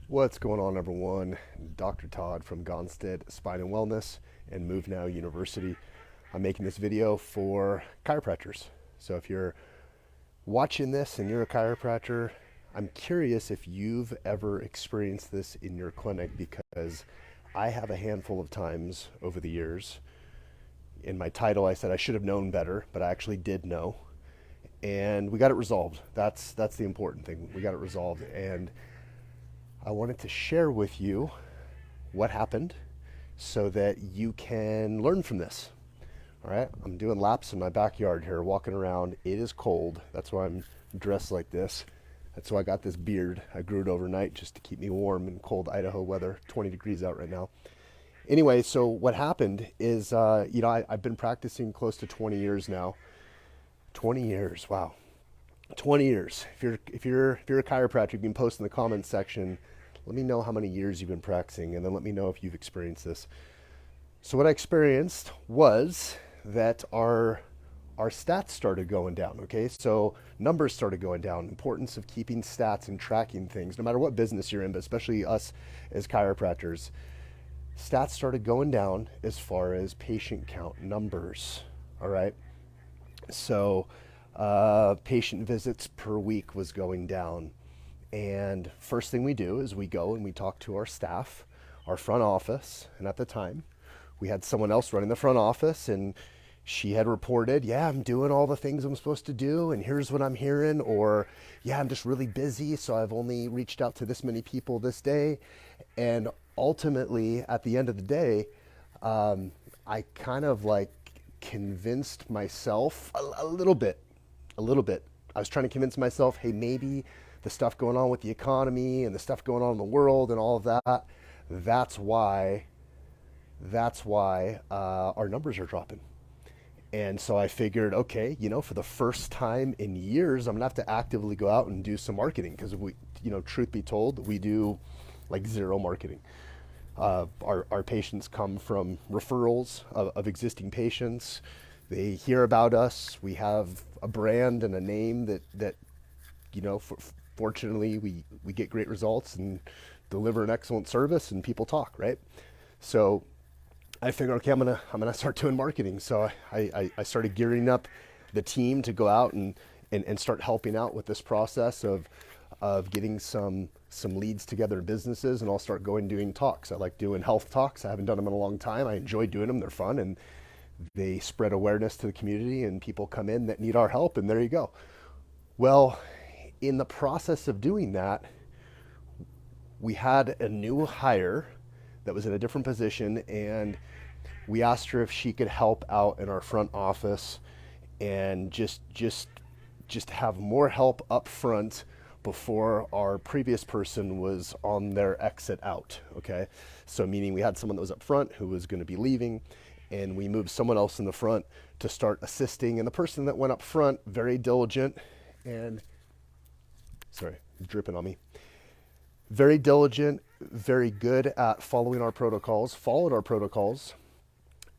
What's going on, everyone? Dr. Todd from Gonstead Spine and Wellness and Move Now University. I'm making this video for chiropractors. So if you're watching this and you're a chiropractor, I'm curious if you've ever experienced this in your clinic, because I have a handful of times over the years. In my title, I said I should have known better, but I actually did know. And we got it resolved. That's the important thing. We got it resolved. And I wanted to share with you what happened so that you can learn from this. All right, I'm doing laps in my backyard here, walking around. It is cold. That's why I'm dressed like this. That's why I got this beard. I grew it overnight just to keep me warm in cold Idaho weather. 20 degrees out right now. Anyway, so what happened is, I've been practicing close to 20 years now. 20 years, wow. 20 years. If you're a chiropractor, you can post in the comments section. Let me know how many years you've been practicing, and then let me know if you've experienced this. So what I experienced was that our stats started going down. Okay, so numbers started going down. Importance of keeping stats and tracking things, no matter what business you're in, but especially us as chiropractors. Stats started going down as far as patient count numbers. All right. So patient visits per week was going down. And first thing we do is we go and we talk to our staff, our front office. And at the time, we had someone else running the front office, and she had reported, yeah, I'm doing all the things I'm supposed to do, and here's what I'm hearing. Or, yeah, I'm just really busy, so I've only reached out to this many people this day. And ultimately, at the end of the day, I kind of like convinced myself a little bit. I was trying to convince myself, hey, maybe the stuff going on with the economy and the stuff going on in the world and all of that, that's why our numbers are dropping. And so I figured, okay, for the first time in years, I'm gonna have to actively go out and do some marketing, because truth be told, we do like zero marketing. Our patients come from referrals of existing patients. They hear about us. We have a brand and a name that fortunately we get great results and deliver an excellent service, and people talk, right? So I figured, okay, I'm gonna start doing marketing. So I started gearing up the team to go out and start helping out with this process of getting some leads together in businesses, and I'll start going doing talks. I like doing health talks. I haven't done them in a long time. I enjoy doing them. They're fun, and they spread awareness to the community, and people come in that need our help, and there you go. Well, in the process of doing that, we had a new hire that was in a different position, and we asked her if she could help out in our front office and just have more help up front before our previous person was on their exit out. Okay, so meaning we had someone that was up front who was going to be leaving, and we moved someone else in the front to start assisting. And the person that went up front, very diligent, and sorry, dripping on me, very diligent, very good at following our protocols, followed our protocols,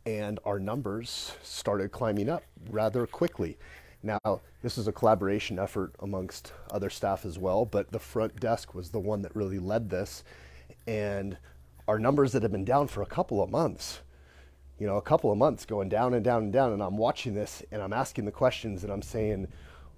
and our numbers started climbing up rather quickly. Now, this is a collaboration effort amongst other staff as well, but the front desk was the one that really led this. And our numbers that have been down for a couple of months, going down and down and down, and I'm watching this and I'm asking the questions, and I'm saying,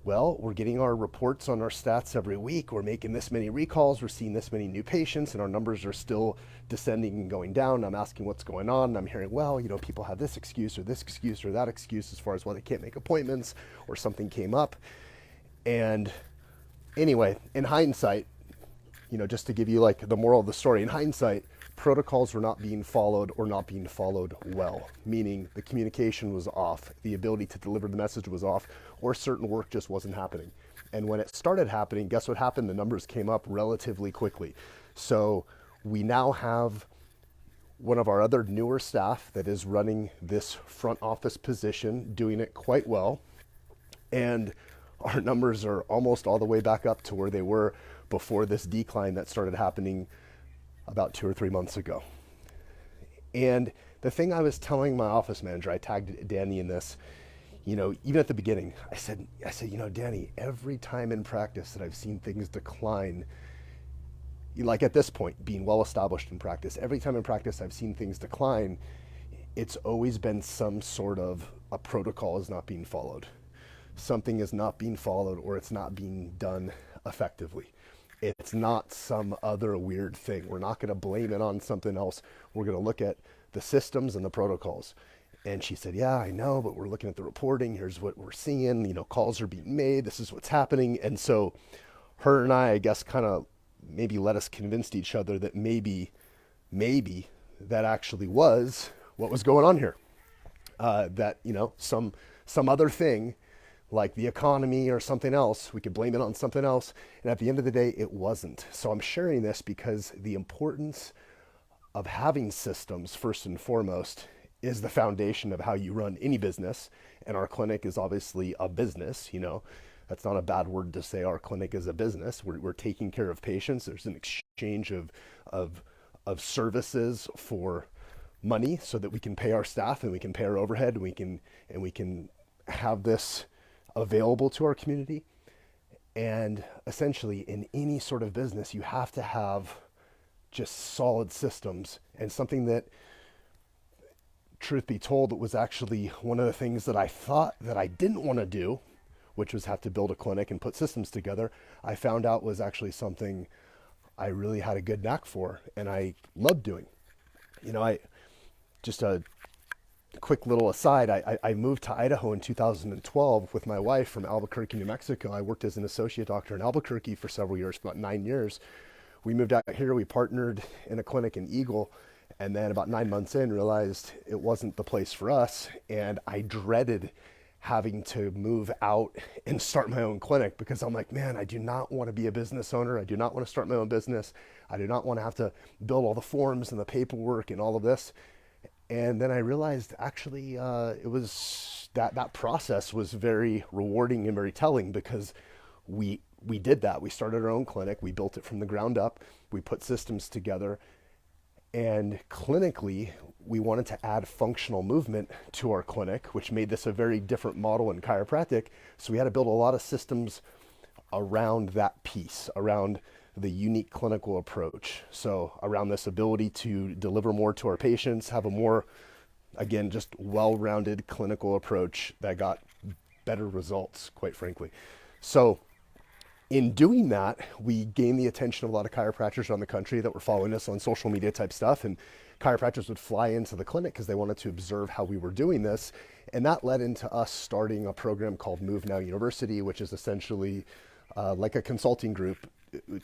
well, we're getting our reports on our stats every week. We're making this many recalls. We're seeing this many new patients, and our numbers are still descending and going down. I'm asking what's going on, and I'm hearing, well, people have this excuse or that excuse as far as why they can't make appointments or something came up. And anyway, in hindsight, just to give you like the moral of the story, in hindsight, protocols were not being followed or not being followed well, meaning the communication was off, the ability to deliver the message was off, or certain work just wasn't happening. And when it started happening, guess what happened? The numbers came up relatively quickly. So we now have one of our other newer staff that is running this front office position, doing it quite well. And our numbers are almost all the way back up to where they were before this decline that started happening about 2 or 3 months ago. And the thing I was telling my office manager, I tagged Danny in this, even at the beginning, I said, Danny, every time in practice that I've seen things decline, like at this point, being well established in practice, every time in practice I've seen things decline, it's always been some sort of a protocol is not being followed. Something is not being followed or it's not being done effectively. It's not some other weird thing. We're not going to blame it on something else. We're going to look at the systems and the protocols. And she said, yeah, I know, but we're looking at the reporting. Here's what we're seeing. You know, calls are being made. This is what's happening. And so her and I guess, kind of maybe let us convince each other that maybe that actually was what was going on here. That, you know, some other thing like the economy or something else, we could blame it on something else. And at the end of the day, it wasn't. So I'm sharing this because the importance of having systems, first and foremost, is the foundation of how you run any business. And our clinic is obviously a business, you know. That's not a bad word to say our clinic is a business. We're taking care of patients. There's an exchange of services for money so that we can pay our staff and we can pay our overhead and we can have this available to our community. And essentially in any sort of business, you have to have just solid systems, and something that, truth be told, it was actually one of the things that I thought that I didn't want to do, which was have to build a clinic and put systems together. I found out was actually something I really had a good knack for and I loved doing. You know, I just a quick little aside, I moved to Idaho in 2012 with my wife from Albuquerque, New Mexico. I worked as an associate doctor in Albuquerque for several years, about 9 years. We moved out here, we partnered in a clinic in Eagle, and then about 9 months in realized it wasn't the place for us. And I dreaded having to move out and start my own clinic because I'm like, man, I do not want to be a business owner. I do not want to start my own business. I do not want to have to build all the forms and the paperwork and all of this. And then I realized actually it was that process was very rewarding and very telling because we did that. We started our own clinic. We built it from the ground up. We put systems together. And clinically, we wanted to add functional movement to our clinic, which made this a very different model in chiropractic. So we had to build a lot of systems around that piece, around the unique clinical approach. So around this ability to deliver more to our patients, have a more, again, just well-rounded clinical approach that got better results, quite frankly. So in doing that, we gained the attention of a lot of chiropractors around the country that were following us on social media type stuff. And chiropractors would fly into the clinic because they wanted to observe how we were doing this. And that led into us starting a program called Move Now University, which is essentially like a consulting group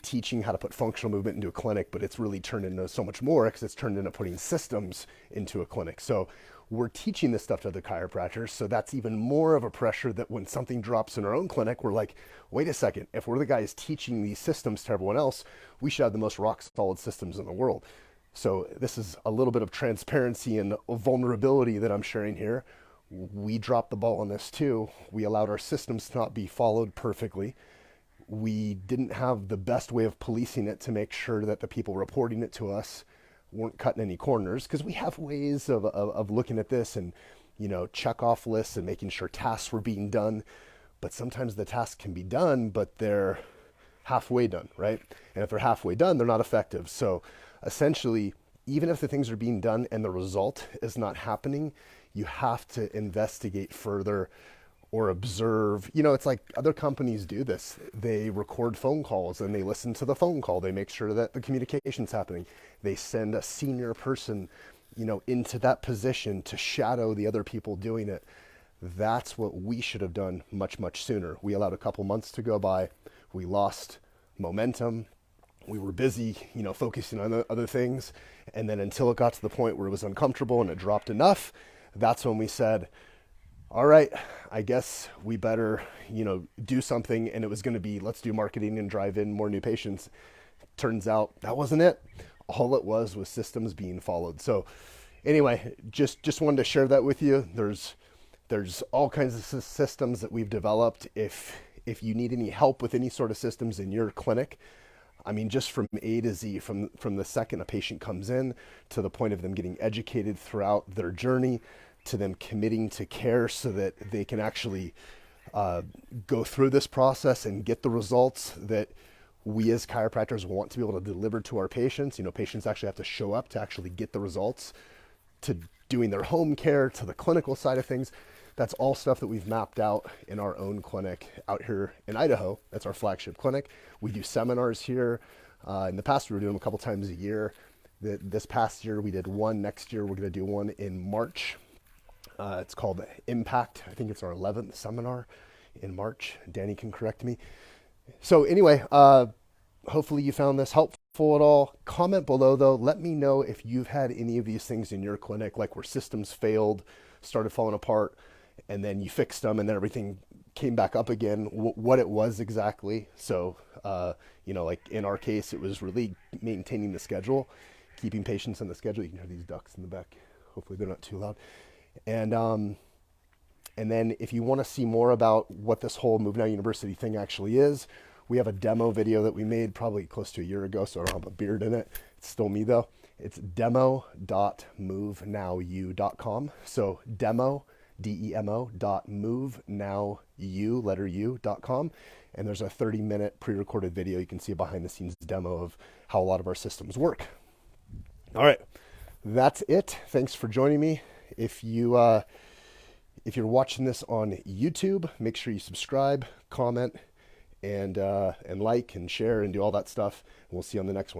teaching how to put functional movement into a clinic, but it's really turned into so much more because it's turned into putting systems into a clinic. So we're teaching this stuff to other chiropractors. So that's even more of a pressure that when something drops in our own clinic, we're like, wait a second, if we're the guys teaching these systems to everyone else, we should have the most rock solid systems in the world. So this is a little bit of transparency and vulnerability that I'm sharing here. We dropped the ball on this too. We allowed our systems to not be followed perfectly. We didn't have the best way of policing it to make sure that the people reporting it to us weren't cutting any corners, because we have ways of looking at this and, you know, check off lists and making sure tasks were being done. But sometimes the tasks can be done, but they're halfway done, right? And if they're halfway done, they're not effective. So essentially, even if the things are being done and the result is not happening, you have to investigate further or observe. You know, it's like other companies do this. They record phone calls and they listen to the phone call. They make sure that the communication's happening. They send a senior person, you know, into that position to shadow the other people doing it. That's what we should have done much, much sooner. We allowed a couple months to go by. We lost momentum. We were busy, you know, focusing on other things. And then until it got to the point where it was uncomfortable and it dropped enough, that's when we said, all right, I guess we better, you know, do something. And it was going to be, let's do marketing and drive in more new patients. Turns out that wasn't it. All it was systems being followed. So anyway, just wanted to share that with you. There's all kinds of systems that we've developed. If you need any help with any sort of systems in your clinic, I mean, just from A to Z, from the second a patient comes in to the point of them getting educated throughout their journey, to them committing to care so that they can actually go through this process and get the results that we as chiropractors want to be able to deliver to our patients. Patients actually have to show up to actually get the results, to doing their home care, to the clinical side of things. That's all stuff that we've mapped out in our own clinic out here in Idaho. That's our flagship clinic. We do seminars here. In the past, we were doing them a couple times a year. This past year, we did one. Next year, we're going to do one in March. It's called Impact. I think it's our 11th seminar in March. Danny can correct me. So anyway, hopefully you found this helpful at all. Comment below though. Let me know if you've had any of these things in your clinic, like where systems failed, started falling apart, and then you fixed them and then everything came back up again, what it was exactly. So, like in our case, it was really maintaining the schedule, keeping patients on the schedule. You can hear these ducks in the back. Hopefully they're not too loud. And then if you want to see more about what this whole Move Now University thing actually is, we have a demo video that we made probably close to a year ago, so I don't have a beard in it. It's still me though. It's demo.movenowu.com. So demo, demo.movenowu.com. And there's a 30-minute pre-recorded video. You can see a behind-the-scenes demo of how a lot of our systems work. All right, that's it. Thanks for joining me. If you're watching this on YouTube, make sure you subscribe, comment, and like and share and do all that stuff. And we'll see you on the next one.